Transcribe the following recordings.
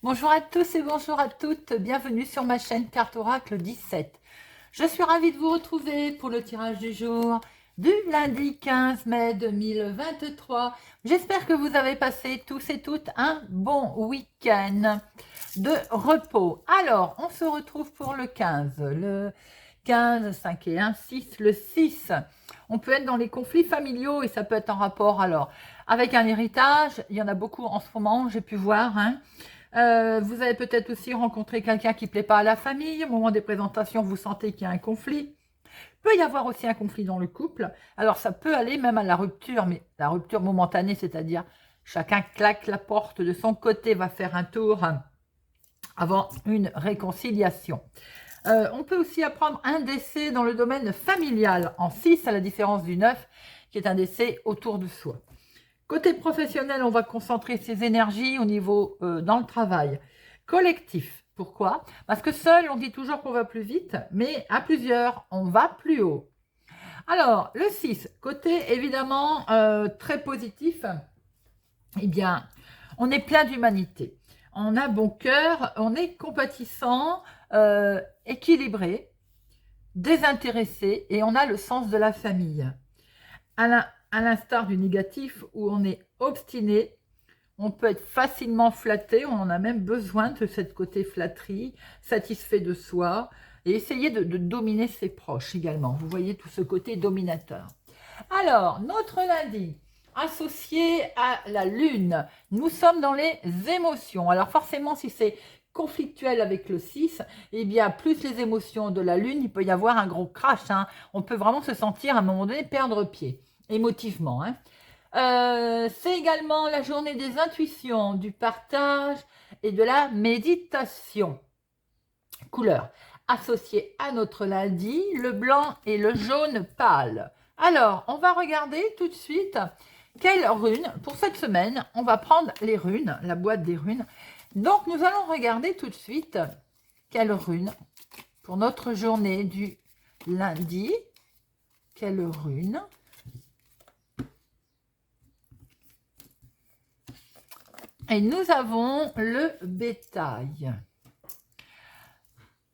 Bonjour à tous et bonjour à toutes, bienvenue sur ma chaîne Carte Oracle 17. Je suis ravie de vous retrouver pour le tirage du jour du lundi 15 mai 2023. J'espère que vous avez passé tous et toutes un bon week-end de repos. Alors, on se retrouve pour le 15. Le 15, 5 et 1, 6. Le 6, on peut être dans les conflits familiaux et ça peut être en rapport alors avec un héritage. Il y en a beaucoup en ce moment, j'ai pu voir, hein. Vous avez peut-être aussi rencontré quelqu'un qui ne plaît pas à la famille. Au moment des présentations, vous sentez qu'il y a un conflit. Il peut y avoir aussi un conflit dans le couple. Alors, ça peut aller même à la rupture, mais la rupture momentanée, c'est-à-dire chacun claque la porte de son côté, va faire un tour avant une réconciliation. On peut aussi apprendre un décès dans le domaine familial, en 6, à la différence du 9, qui est un décès autour de soi. Côté professionnel, on va concentrer ses énergies au niveau dans le travail. Collectif, pourquoi? Parce que seul, on dit toujours qu'on va plus vite, mais à plusieurs, on va plus haut. Alors, le 6, côté évidemment très positif, eh bien, on est plein d'humanité. On a bon cœur, on est compatissant, équilibré, désintéressé et on a le sens de la famille. À l'instar du négatif où on est obstiné, on peut être facilement flatté, on en a même besoin de cette côté flatterie, satisfait de soi, et essayer de dominer ses proches également. Vous voyez tout ce côté dominateur. Alors, notre lundi, associé à la lune, nous sommes dans les émotions. Alors forcément, si c'est conflictuel avec le 6, eh bien, plus les émotions de la lune, il peut y avoir un gros crash, hein. On peut vraiment se sentir à un moment donné perdre pied, émotivement, hein. C'est également la journée des intuitions, du partage et de la méditation. Couleur associée à notre lundi, le blanc et le jaune pâle. Alors, on va regarder tout de suite quelle rune. Pour cette semaine, on va prendre les runes, la boîte des runes. Donc, nous allons regarder tout de suite quelle rune pour notre journée du lundi. Quelle rune? Et nous avons le bétail.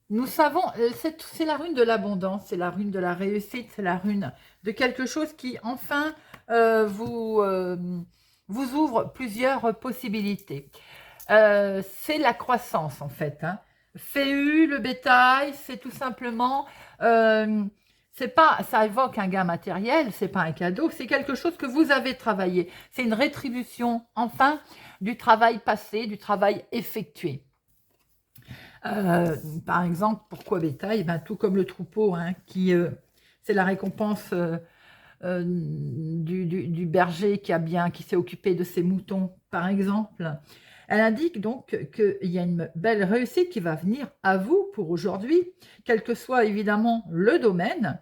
Nous savons, c'est la rune de l'abondance, c'est la rune de la réussite, c'est la rune de quelque chose qui, enfin, vous ouvre plusieurs possibilités. C'est la croissance, en fait, hein. Féu, le bétail, c'est tout simplement... c'est pas, ça évoque un gain matériel, c'est pas un cadeau, c'est quelque chose que vous avez travaillé. C'est une rétribution, enfin, du travail passé, du travail effectué. Par exemple, pourquoi bétail? Ben, tout comme le troupeau, hein, c'est la récompense du berger qui s'est occupé de ses moutons, par exemple. Elle indique donc qu'il y a une belle réussite qui va venir à vous pour aujourd'hui, quel que soit évidemment le domaine.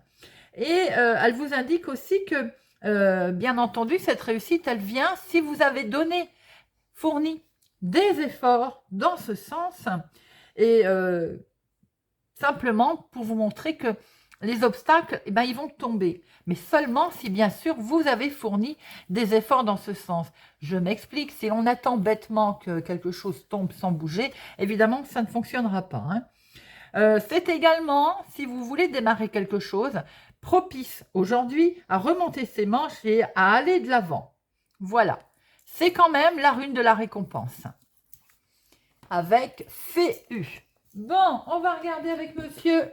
Et elle vous indique aussi que, bien entendu, cette réussite, elle vient si vous avez fourni des efforts dans ce sens. Et simplement pour vous montrer que les obstacles, eh ben, ils vont tomber. Mais seulement si, bien sûr, vous avez fourni des efforts dans ce sens. Je m'explique, si on attend bêtement que quelque chose tombe sans bouger, évidemment, ça ne fonctionnera pas, hein. C'est également, si vous voulez démarrer quelque chose, propice aujourd'hui à remonter ses manches et à aller de l'avant. Voilà. C'est quand même la rune de la récompense. Avec Féu. Bon, on va regarder avec monsieur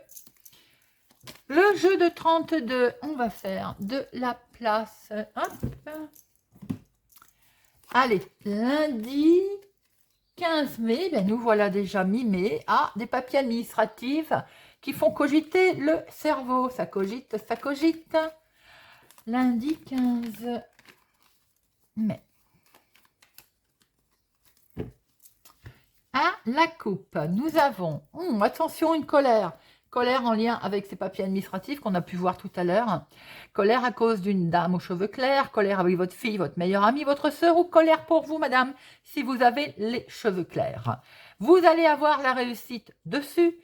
le jeu de 32. On va faire de la place. Hop. Allez, lundi 15 mai, ben nous voilà déjà mi-mai. Ah, des papiers administratifs qui font cogiter le cerveau. Ça cogite, ça cogite. Lundi 15 mai. À la coupe, nous avons, attention, une colère. Colère en lien avec ces papiers administratifs qu'on a pu voir tout à l'heure. Colère à cause d'une dame aux cheveux clairs, colère avec votre fille, votre meilleure amie, votre sœur, ou colère pour vous, madame, si vous avez les cheveux clairs. Vous allez avoir la réussite dessus,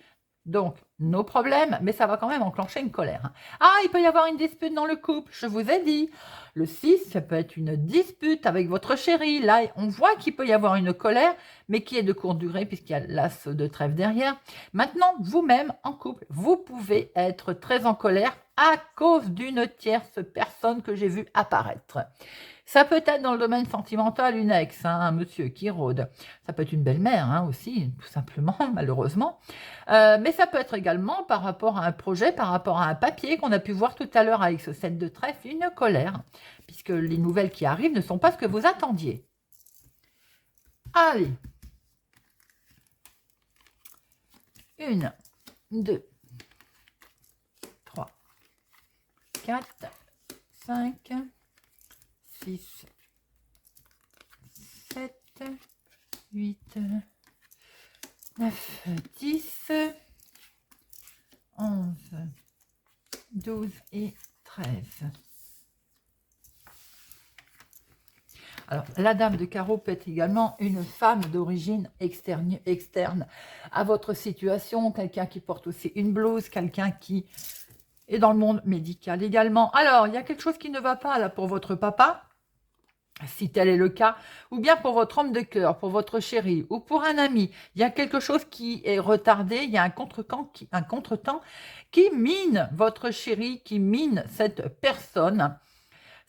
Donc, nos problèmes, mais ça va quand même enclencher une colère. Hein. Ah, il peut y avoir une dispute dans le couple, je vous ai dit. Le 6, ça peut être une dispute avec votre chéri. Là, on voit qu'il peut y avoir une colère, mais qui est de courte durée, puisqu'il y a l'as de trèfle derrière. Maintenant, vous-même, en couple, vous pouvez être très en colère à cause d'une tierce personne que j'ai vue apparaître. Ça peut être dans le domaine sentimental une ex, hein, un monsieur qui rôde. Ça peut être une belle-mère hein, aussi, tout simplement, malheureusement. Mais ça peut être également par rapport à un projet, par rapport à un papier qu'on a pu voir tout à l'heure avec ce 7 de trèfle, une colère, puisque les nouvelles qui arrivent ne sont pas ce que vous attendiez. Allez. 1, 2, 3, 4, 5, 6, 7, 8, 9, 10, 11, 12 et 13. Alors, la dame de carreau peut être également une femme d'origine externe à votre situation, quelqu'un qui porte aussi une blouse, quelqu'un qui est dans le monde médical également. Alors, il y a quelque chose qui ne va pas là pour votre papa, si tel est le cas, ou bien pour votre homme de cœur, pour votre chéri, ou pour un ami. Il y a quelque chose qui est retardé, il y a un contretemps qui mine votre chéri, qui mine cette personne.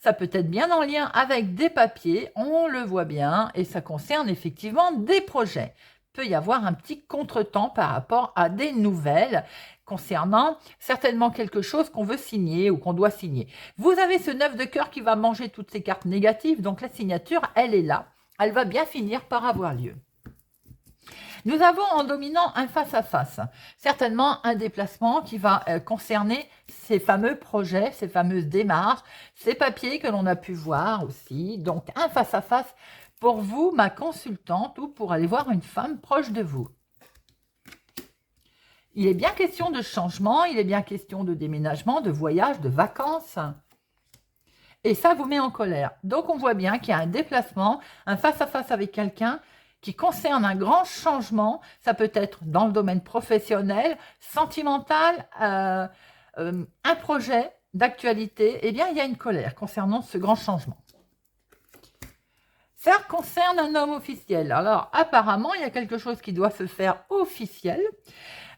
Ça peut être bien en lien avec des papiers, on le voit bien, et ça concerne effectivement des projets. Il peut y avoir un petit contretemps par rapport à des nouvelles concernant certainement quelque chose qu'on veut signer ou qu'on doit signer. Vous avez ce 9 de cœur qui va manger toutes ces cartes négatives, donc la signature, elle est là. Elle va bien finir par avoir lieu. Nous avons en dominant un face-à-face, certainement un déplacement qui va concerner ces fameux projets, ces fameuses démarches, ces papiers que l'on a pu voir aussi. Donc un face-à-face pour vous, ma consultante, ou pour aller voir une femme proche de vous. Il est bien question de changement, il est bien question de déménagement, de voyage, de vacances. Et ça vous met en colère. Donc on voit bien qu'il y a un déplacement, un face-à-face avec quelqu'un qui concerne un grand changement. Ça peut être dans le domaine professionnel, sentimental, un projet d'actualité. Eh bien, il y a une colère concernant ce grand changement. Ça concerne un homme officiel. Alors, apparemment, il y a quelque chose qui doit se faire officiel.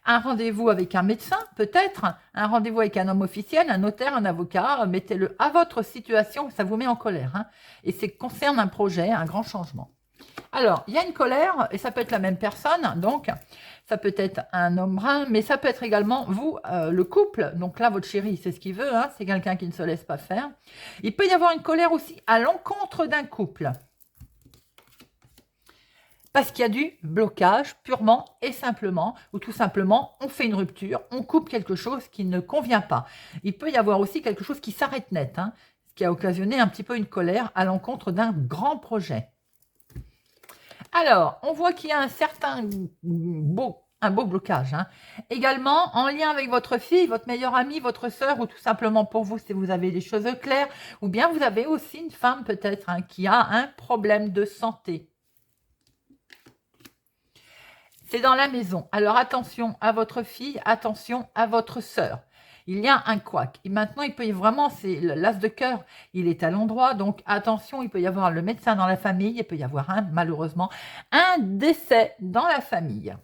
Un rendez-vous avec un médecin, peut-être, un rendez-vous avec un homme officiel, un notaire, un avocat, mettez-le à votre situation, ça vous met en colère. Hein, et ça concerne un projet, un grand changement. Alors, il y a une colère, et ça peut être la même personne, donc ça peut être un homme brun, mais ça peut être également vous, le couple. Donc là, votre chéri, c'est ce qu'il veut, hein, c'est quelqu'un qui ne se laisse pas faire. Il peut y avoir une colère aussi à l'encontre d'un couple. Parce qu'il y a du blocage purement et simplement, ou tout simplement, on fait une rupture, on coupe quelque chose qui ne convient pas. Il peut y avoir aussi quelque chose qui s'arrête net, hein, ce qui a occasionné un petit peu une colère à l'encontre d'un grand projet. Alors, on voit qu'il y a un certain beau blocage. Hein. Également, en lien avec votre fille, votre meilleure amie, votre sœur, ou tout simplement pour vous, si vous avez des choses claires, ou bien vous avez aussi une femme peut-être hein, qui a un problème de santé. C'est dans la maison. Alors attention à votre fille, attention à votre sœur. Il y a un couac. Et maintenant, il peut y avoir vraiment, c'est l'as de cœur, il est à l'endroit. Donc attention, il peut y avoir le médecin dans la famille, il peut y avoir malheureusement un décès dans la famille.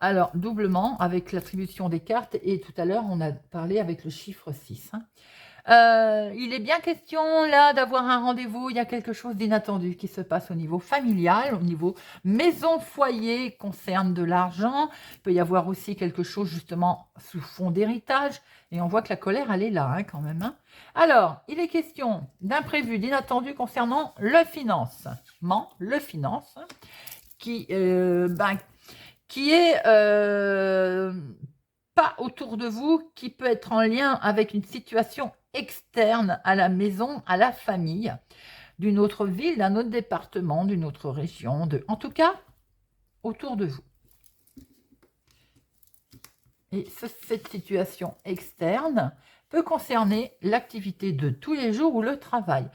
Alors, doublement, avec l'attribution des cartes, et tout à l'heure, on a parlé avec le chiffre 6. Hein. Il est bien question là d'avoir un rendez-vous, il y a quelque chose d'inattendu qui se passe au niveau familial, au niveau maison, foyer, concerne de l'argent. Il peut y avoir aussi quelque chose justement sous fond d'héritage et on voit que la colère elle est là hein, quand même. Hein. Alors, il est question d'imprévu, d'inattendu concernant le financement, qui est pas autour de vous, qui peut être en lien avec une situation externe à la maison, à la famille, d'une autre ville, d'un autre département, d'une autre région, en tout cas, autour de vous. Et cette situation externe peut concerner l'activité de tous les jours ou le travail.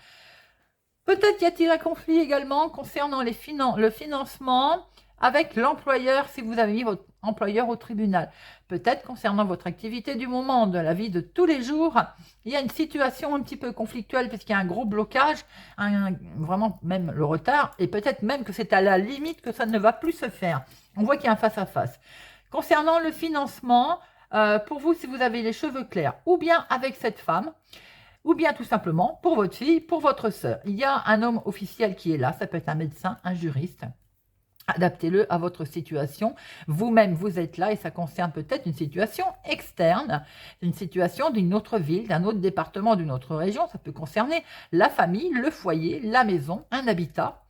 Peut-être y a-t-il un conflit également concernant le financement, avec l'employeur si vous avez mis votre employeur au tribunal. Peut-être concernant votre activité du moment, de la vie de tous les jours, il y a une situation un petit peu conflictuelle puisqu'il y a un gros blocage, vraiment même le retard, et peut-être même que c'est à la limite que ça ne va plus se faire. On voit qu'il y a un face-à-face. Concernant le financement, pour vous, si vous avez les cheveux clairs, ou bien avec cette femme, ou bien tout simplement pour votre fille, pour votre sœur. Il y a un homme officiel qui est là, ça peut être un médecin, un juriste. Adaptez-le à votre situation. Vous-même, vous êtes là et ça concerne peut-être une situation externe, une situation d'une autre ville, d'un autre département, d'une autre région. Ça peut concerner la famille, le foyer, la maison, un habitat.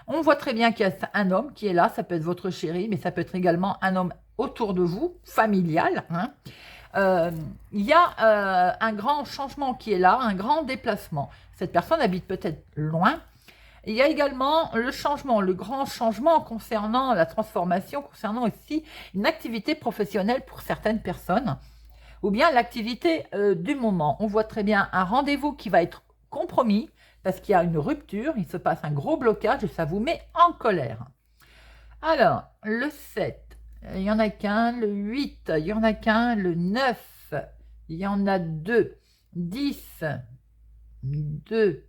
On voit très bien qu'il y a un homme qui est là. Ça peut être votre chéri, mais ça peut être également un homme autour de vous, familial. Il y a un grand changement qui est là, un grand déplacement. Cette personne habite peut-être loin. Il y a également le changement, le grand changement concernant la transformation, concernant aussi une activité professionnelle pour certaines personnes, ou bien l'activité du moment. On voit très bien un rendez-vous qui va être compromis, parce qu'il y a une rupture, il se passe un gros blocage et ça vous met en colère. Alors, le 7, il n'y en a qu'un, le 8, il n'y en a qu'un, le 9, il y en a 2, 10, 2.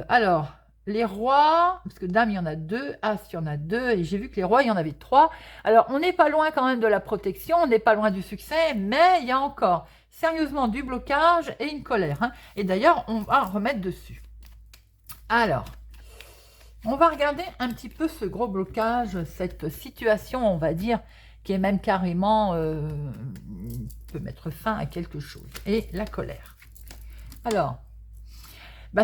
Alors, les rois, parce que dame, il y en a 2, as, il y en a 2, et j'ai vu que les rois, il y en avait 3. Alors, on n'est pas loin quand même de la protection, on n'est pas loin du succès, mais il y a encore sérieusement du blocage et une colère. Hein. Et d'ailleurs, on va remettre dessus. Alors, on va regarder un petit peu ce gros blocage, cette situation, on va dire, qui est même carrément, peut mettre fin à quelque chose. Et la colère. Alors,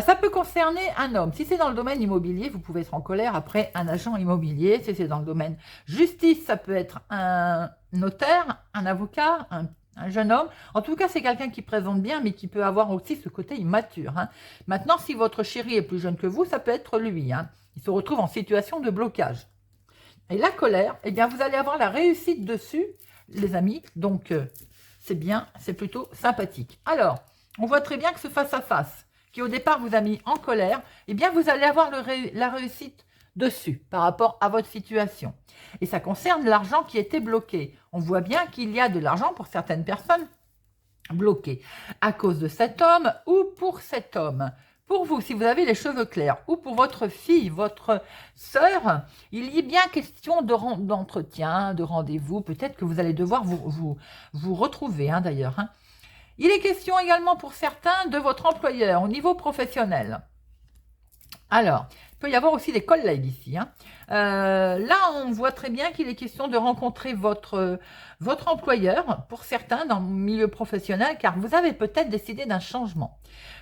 ça peut concerner un homme. Si c'est dans le domaine immobilier, vous pouvez être en colère après un agent immobilier. Si c'est dans le domaine justice, ça peut être un notaire, un avocat, un jeune homme. En tout cas, c'est quelqu'un qui présente bien, mais qui peut avoir aussi ce côté immature. Hein. Maintenant, si votre chéri est plus jeune que vous, ça peut être lui. Hein. Il se retrouve en situation de blocage. Et la colère, eh bien, vous allez avoir la réussite dessus, les amis. Donc, c'est bien, c'est plutôt sympathique. Alors, on voit très bien que ce face-à-face, qui au départ vous a mis en colère, eh bien vous allez avoir la réussite dessus par rapport à votre situation. Et ça concerne l'argent qui était bloqué. On voit bien qu'il y a de l'argent pour certaines personnes bloquées à cause de cet homme ou pour cet homme. Pour vous, si vous avez les cheveux clairs, ou pour votre fille, votre sœur, il y est bien question d'entretien, de rendez-vous. Peut-être que vous allez devoir vous retrouver, hein, d'ailleurs. Hein. Il est question également pour certains de votre employeur au niveau professionnel. Alors, il peut y avoir aussi des collègues ici. Hein. Là, on voit très bien qu'il est question de rencontrer votre employeur, pour certains dans le milieu professionnel, car vous avez peut-être décidé d'un changement.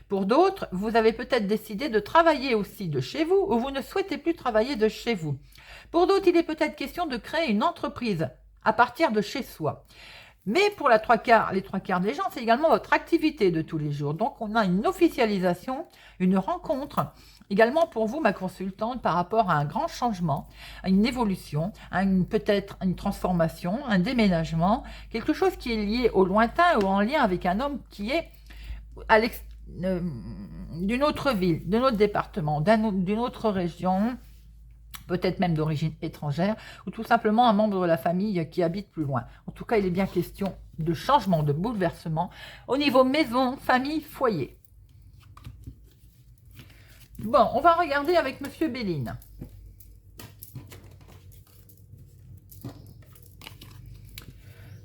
Pour d'autres, vous avez peut-être décidé de travailler aussi de chez vous, ou vous ne souhaitez plus travailler de chez vous. Pour d'autres, il est peut-être question de créer une entreprise à partir de chez soi. Mais pour les trois quarts des gens, c'est également votre activité de tous les jours. Donc, on a une officialisation, une rencontre. Également pour vous, ma consultante, par rapport à un grand changement, à une évolution, peut-être une transformation, un déménagement, quelque chose qui est lié au lointain ou en lien avec un homme qui est d'une autre ville, d'un autre département, d'une autre région, peut-être même d'origine étrangère, ou tout simplement un membre de la famille qui habite plus loin. En tout cas, il est bien question de changement, de bouleversement au niveau maison, famille, foyer. Bon, on va regarder avec Monsieur Béline.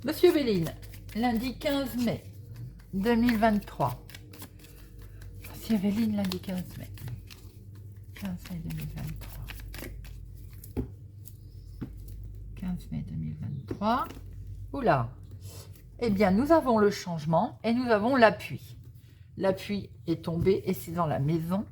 Monsieur Béline, lundi 15 mai 2023. Monsieur Béline, lundi 15 mai. 15 mai 2023. 15 mai 2023. Oula. Eh bien, nous avons le changement et nous avons l'appui. L'appui est tombé et c'est dans la maison.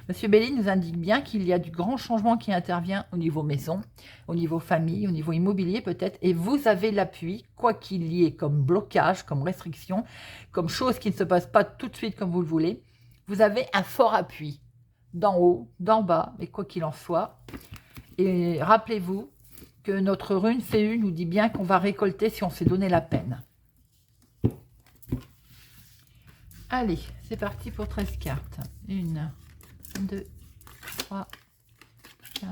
Monsieur Béline nous indique bien qu'il y a du grand changement qui intervient au niveau maison, au niveau famille, au niveau immobilier peut-être. Et vous avez l'appui, quoi qu'il y ait comme blocage, comme restriction, comme chose qui ne se passe pas tout de suite comme vous le voulez. Vous avez un fort appui, d'en haut, d'en bas, mais quoi qu'il en soit. Et rappelez-vous que notre rune Féu nous dit bien qu'on va récolter si on s'est donné la peine. Allez, c'est parti pour 13 cartes. 1, 2, 3, 4,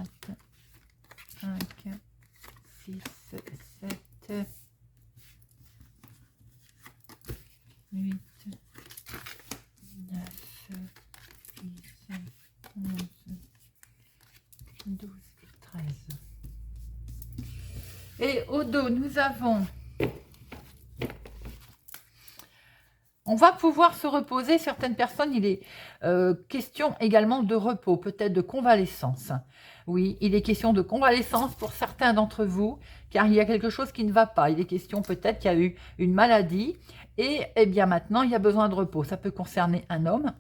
8, 9, 10, 11, 12, 13. Et au dos, nous avons... On va pouvoir se reposer. Certaines personnes, il est question également de repos, peut-être de convalescence. Oui, il est question de convalescence pour certains d'entre vous, car il y a quelque chose qui ne va pas. Il est question peut-être qu'il y a eu une maladie et eh bien maintenant, il y a besoin de repos. Ça peut concerner un homme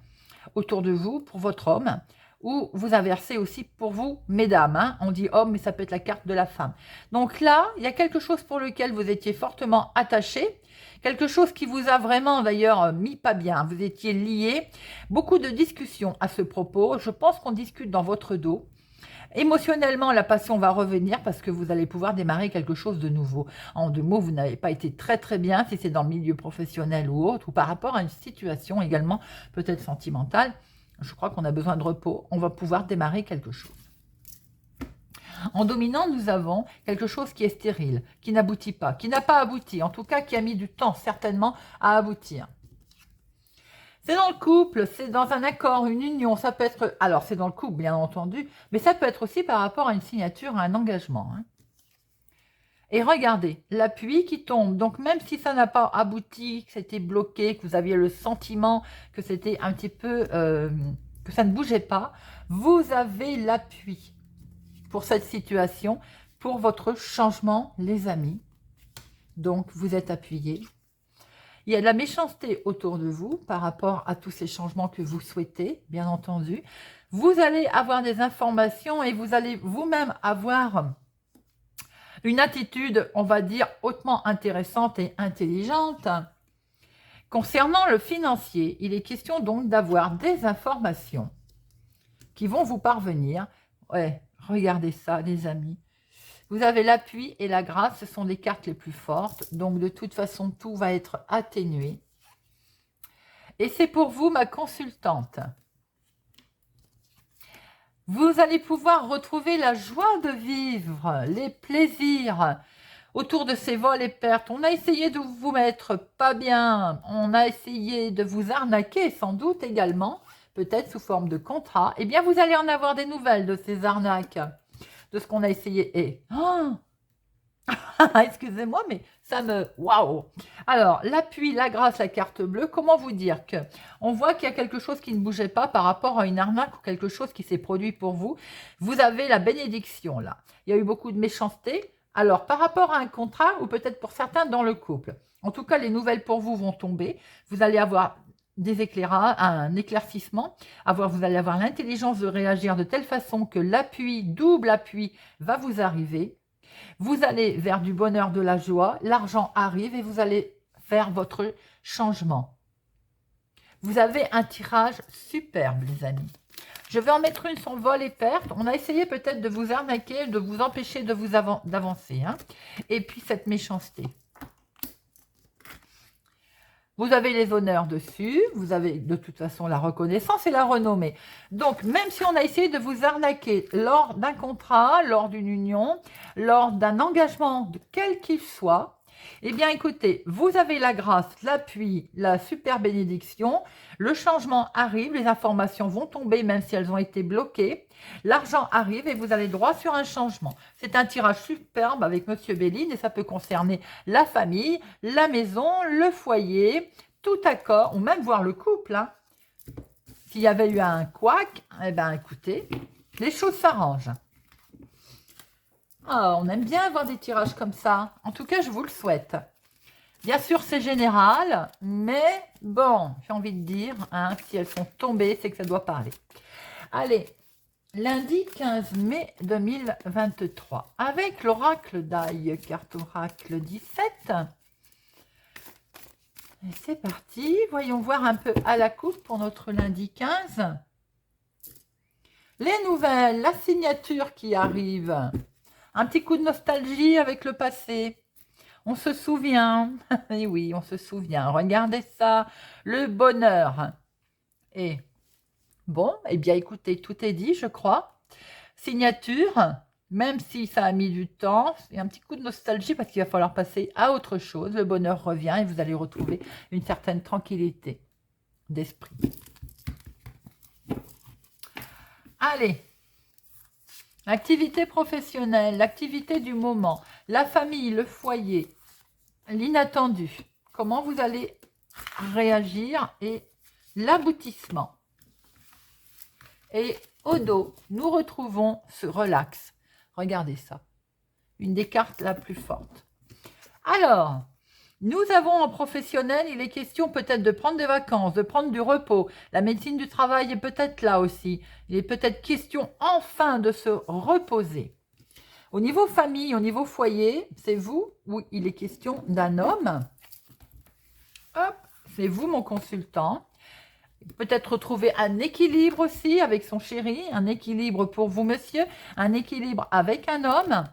autour de vous, pour votre homme, ou vous inversez aussi pour vous, mesdames. Hein. On dit homme, mais ça peut être la carte de la femme. Donc là, il y a quelque chose pour lequel vous étiez fortement attaché, quelque chose qui vous a vraiment d'ailleurs mis pas bien. Vous étiez liés. Beaucoup de discussions à ce propos. Je pense qu'on discute dans votre dos. Émotionnellement, la passion va revenir parce que vous allez pouvoir démarrer quelque chose de nouveau. En deux mots, vous n'avez pas été très très bien, si c'est dans le milieu professionnel ou autre, ou par rapport à une situation également peut-être sentimentale. Je crois qu'on a besoin de repos. On va pouvoir démarrer quelque chose. En dominant, nous avons quelque chose qui est stérile, qui n'aboutit pas, qui n'a pas abouti, en tout cas qui a mis du temps certainement à aboutir. C'est dans le couple, c'est dans un accord, une union, ça peut être... Alors, c'est dans le couple, bien entendu, mais ça peut être aussi par rapport à une signature, à un engagement. Hein. Et regardez, l'appui qui tombe. Donc, même si ça n'a pas abouti, que c'était bloqué, que vous aviez le sentiment que c'était un petit peu... que ça ne bougeait pas, vous avez l'appui pour cette situation, pour votre changement, les amis. Donc, vous êtes appuyés. Il y a de la méchanceté autour de vous par rapport à tous ces changements que vous souhaitez, bien entendu. Vous allez avoir des informations et vous allez vous-même avoir une attitude, on va dire, hautement intéressante et intelligente. Concernant le financier, il est question donc d'avoir des informations qui vont vous parvenir. Ouais, regardez ça, les amis. Vous avez l'appui et la grâce, ce sont les cartes les plus fortes. Donc, de toute façon, tout va être atténué. Et c'est pour vous, ma consultante. Vous allez pouvoir retrouver la joie de vivre, les plaisirs autour de ces vols et pertes. On a essayé de vous mettre pas bien. On a essayé de vous arnaquer, sans doute également, peut-être sous forme de contrat. Eh bien, vous allez en avoir des nouvelles de ces arnaques. De ce qu'on a essayé. Et excusez-moi, mais ça me... Waouh! Alors, l'appui, la grâce, la carte bleue, comment vous dire que on voit qu'il y a quelque chose qui ne bougeait pas par rapport à une arnaque ou quelque chose qui s'est produit pour vous. Vous avez la bénédiction, là. Il y a eu beaucoup de méchanceté. Alors, par rapport à un contrat, ou peut-être pour certains dans le couple. En tout cas, les nouvelles pour vous vont tomber. Vous allez avoir des éclairages, un éclaircissement, vous allez avoir l'intelligence de réagir de telle façon que l'appui, double appui, va vous arriver. Vous allez vers du bonheur, de la joie, l'argent arrive et vous allez faire votre changement. Vous avez un tirage superbe, les amis. Je vais en mettre une sur vol et perte. On a essayé peut-être de vous arnaquer, de vous empêcher de vous d'avancer. Hein. Et puis cette méchanceté. Vous avez les honneurs dessus, vous avez de toute façon la reconnaissance et la renommée. Donc, même si on a essayé de vous arnaquer lors d'un contrat, lors d'une union, lors d'un engagement, de quel qu'il soit, eh bien, écoutez, vous avez la grâce, l'appui, la super bénédiction, le changement arrive, les informations vont tomber même si elles ont été bloquées, l'argent arrive et vous allez droit sur un changement. C'est un tirage superbe avec Monsieur Béline et ça peut concerner la famille, la maison, le foyer, tout accord, ou même voir le couple. Hein. S'il y avait eu un couac, eh bien, écoutez, les choses s'arrangent. Oh, on aime bien avoir des tirages comme ça. En tout cas, je vous le souhaite. Bien sûr, c'est général, mais bon, j'ai envie de dire, hein, si elles sont tombées, c'est que ça doit parler. Allez, lundi 15 mai 2023, avec l'oracle d'Aïe, carte oracle 17. Et c'est parti, voyons voir un peu à la coupe pour notre lundi 15. Les nouvelles, la signature qui arrive. Un petit coup de nostalgie avec le passé. On se souvient. Et oui, on se souvient. Regardez ça. Le bonheur. Et bon, eh bien écoutez, tout est dit, je crois. Signature. même si ça a mis du temps, c'est un petit coup de nostalgie parce qu'il va falloir passer à autre chose. Le bonheur revient et vous allez retrouver une certaine tranquillité d'esprit. Allez, l'activité professionnelle, l'activité du moment, la famille, le foyer, l'inattendu. Comment vous allez réagir et l'aboutissement. Et au dos, nous retrouvons ce relax. Regardez ça. Une des cartes la plus forte. Alors, nous avons en professionnel, il est question peut-être de prendre des vacances, de prendre du repos. La médecine du travail est peut-être là aussi. Il est peut-être question enfin de se reposer. Au niveau famille, au niveau foyer, c'est vous ou il est question d'un homme. Hop, c'est vous mon consultant. Peut-être retrouver un équilibre aussi avec son chéri, un équilibre pour vous monsieur, un équilibre avec un homme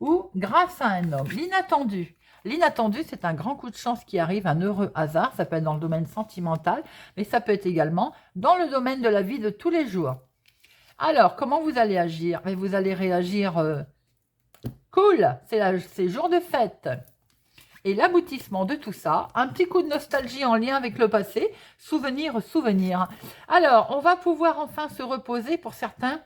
ou grâce à un homme. L'inattendu. L'inattendu, c'est un grand coup de chance qui arrive, un heureux hasard. Ça peut être dans le domaine sentimental, mais ça peut être également dans le domaine de la vie de tous les jours. Alors, comment vous allez agir? Mais vous allez réagir cool, c'est jour de fête. Et l'aboutissement de tout ça, un petit coup de nostalgie en lien avec le passé, souvenir. Alors, on va pouvoir enfin se reposer pour certains,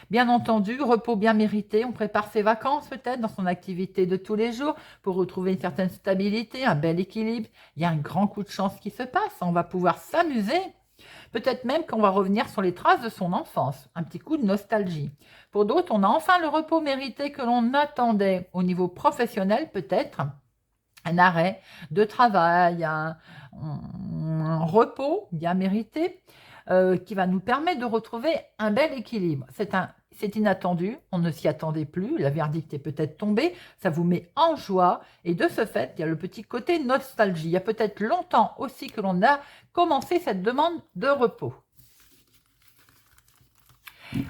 bien entendu, repos bien mérité. On prépare ses vacances peut-être dans son activité de tous les jours pour retrouver une certaine stabilité, un bel équilibre. Il y a un grand coup de chance qui se passe, on va pouvoir s'amuser. Peut-être même qu'on va revenir sur les traces de son enfance, un petit coup de nostalgie. Pour d'autres, on a enfin le repos mérité que l'on attendait au niveau professionnel peut-être. Un arrêt de travail, un repos bien mérité qui va nous permettre de retrouver un bel équilibre. C'est inattendu, on ne s'y attendait plus, la verdict est peut-être tombée, ça vous met en joie et de ce fait, il y a le petit côté nostalgie. Il y a peut-être longtemps aussi que l'on a commencé cette demande de repos.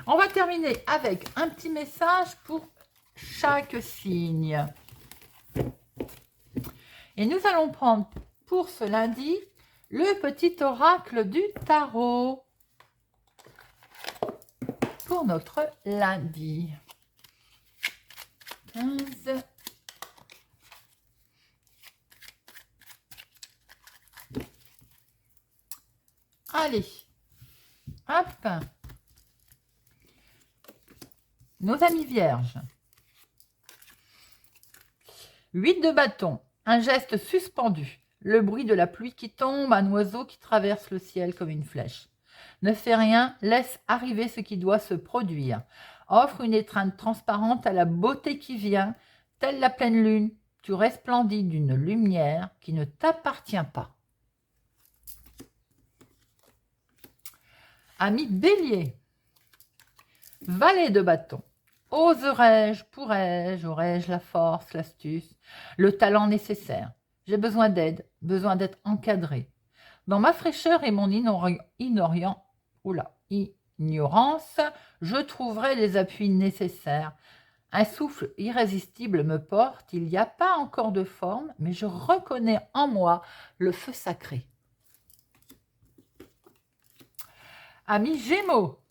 On va terminer avec un petit message pour chaque signe. Et nous allons prendre pour ce lundi le petit oracle du tarot pour notre lundi. 15. Allez, hop. Nos amis vierges. 8 de bâton. Un geste suspendu, le bruit de la pluie qui tombe, un oiseau qui traverse le ciel comme une flèche. Ne fais rien, laisse arriver ce qui doit se produire. Offre une étreinte transparente à la beauté qui vient, telle la pleine lune, tu resplendis d'une lumière qui ne t'appartient pas. Ami Bélier, valet de bâton. Oserais-je, pourrais-je, aurais-je la force, l'astuce, le talent nécessaire? J'ai besoin d'aide, besoin d'être encadré. Dans ma fraîcheur et mon ignorance, je trouverai les appuis nécessaires. Un souffle irrésistible me porte, il n'y a pas encore de forme, mais je reconnais en moi le feu sacré. Ami Gémeaux,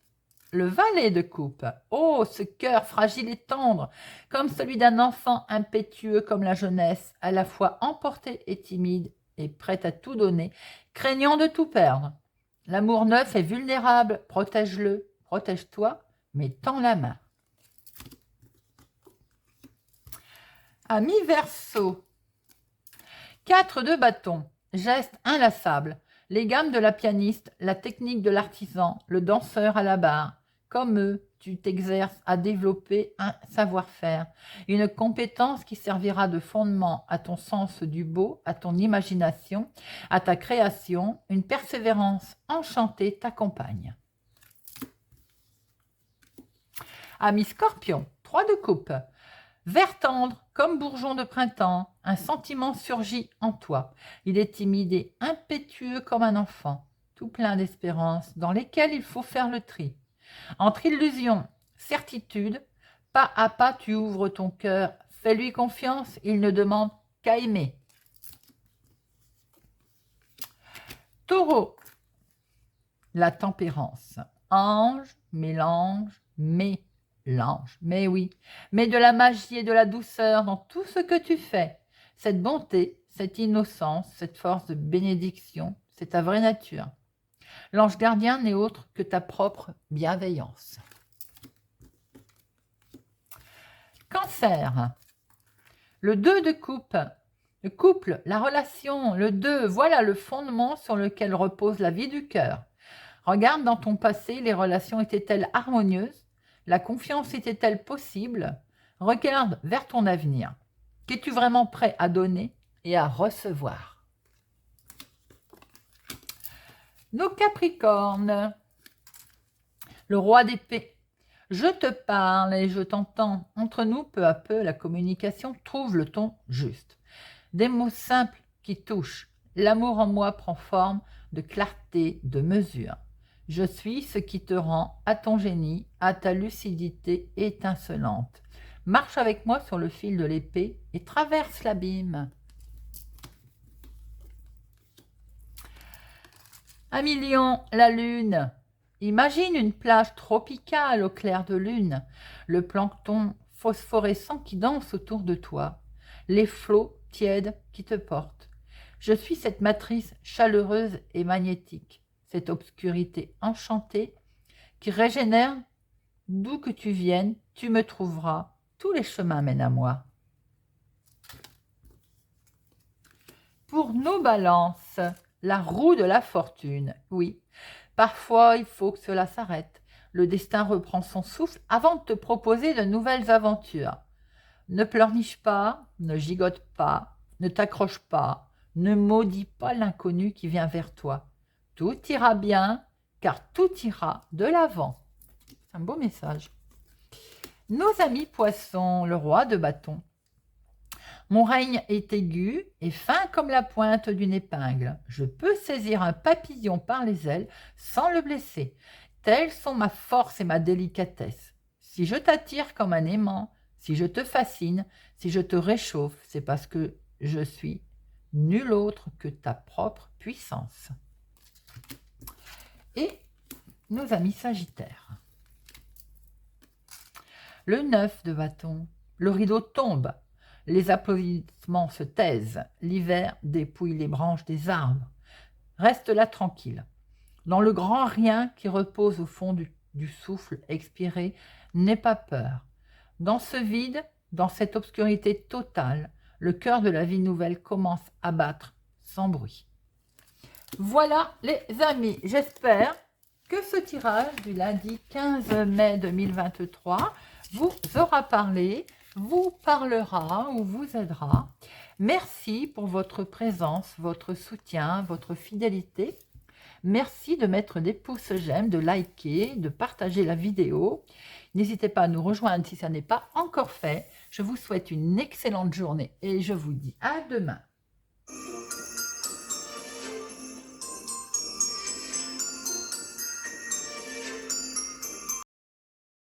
le valet de coupe. Oh, ce cœur fragile et tendre, comme celui d'un enfant impétueux comme la jeunesse, à la fois emporté et timide, et prêt à tout donner, craignant de tout perdre. L'amour neuf est vulnérable, protège-le, protège-toi, mais tends la main. Ami Verseau, 4 de bâton, geste inlassable, les gammes de la pianiste, la technique de l'artisan, le danseur à la barre. Comme eux, tu t'exerces à développer un savoir-faire, une compétence qui servira de fondement à ton sens du beau, à ton imagination, à ta création. Une persévérance enchantée t'accompagne. Ami Scorpion, 3 de coupe. Vert tendre, comme bourgeon de printemps, un sentiment surgit en toi. Il est timide et impétueux comme un enfant, tout plein d'espérances, dans lesquelles il faut faire le tri. Entre illusion, certitude, pas à pas tu ouvres ton cœur, fais-lui confiance, il ne demande qu'à aimer. Taureau, la tempérance, ange, mélange, mais l'ange. Mais oui, mets de la magie et de la douceur dans tout ce que tu fais. Cette bonté, cette innocence, cette force de bénédiction, c'est ta vraie nature. L'ange gardien n'est autre que ta propre bienveillance. Cancer. Le 2 de coupe. Le couple, la relation, le 2, voilà le fondement sur lequel repose la vie du cœur. Regarde dans ton passé, les relations étaient-elles harmonieuses? La confiance était-elle possible? Regarde vers ton avenir. Qu'es-tu vraiment prêt à donner et à recevoir? Nos Capricornes. Le roi d'épée. Je te parle et je t'entends. Entre nous, peu à peu, la communication trouve le ton juste. Des mots simples qui touchent. L'amour en moi prend forme de clarté, de mesure. Je suis ce qui te rend à ton génie, à ta lucidité étincelante. Marche avec moi sur le fil de l'épée et traverse l'abîme. Un million, la lune. Imagine une plage tropicale au clair de lune, le plancton phosphorescent qui danse autour de toi, les flots tièdes qui te portent. Je suis cette matrice chaleureuse et magnétique, cette obscurité enchantée qui régénère. D'où que tu viennes, tu me trouveras, tous les chemins mènent à moi. Pour nos balances, la roue de la fortune, oui. Parfois, il faut que cela s'arrête. Le destin reprend son souffle avant de te proposer de nouvelles aventures. Ne pleurniche pas, ne gigote pas, ne t'accroche pas, ne maudis pas l'inconnu qui vient vers toi. Tout ira bien, car tout ira de l'avant. C'est un beau message. Nos amis poissons, le roi de bâton. Mon règne est aigu et fin comme la pointe d'une épingle. Je peux saisir un papillon par les ailes sans le blesser. Telles sont ma force et ma délicatesse. Si je t'attire comme un aimant, si je te fascine, si je te réchauffe, c'est parce que je suis nul autre que ta propre puissance. Et nos amis sagittaires. Le 9 de bâton, le rideau tombe. Les applaudissements se taisent, l'hiver dépouille les branches des arbres. Reste là tranquille. Dans le grand rien qui repose au fond du souffle expiré, n'aie pas peur. Dans ce vide, dans cette obscurité totale, le cœur de la vie nouvelle commence à battre sans bruit. Voilà les amis, j'espère que ce tirage du lundi 15 mai 2023 vous aura parlé, vous parlera ou vous aidera. Merci pour votre présence, votre soutien, votre fidélité. Merci de mettre des pouces j'aime, de liker, de partager la vidéo. N'hésitez pas à nous rejoindre si ça n'est pas encore fait. Je vous souhaite une excellente journée et je vous dis à demain.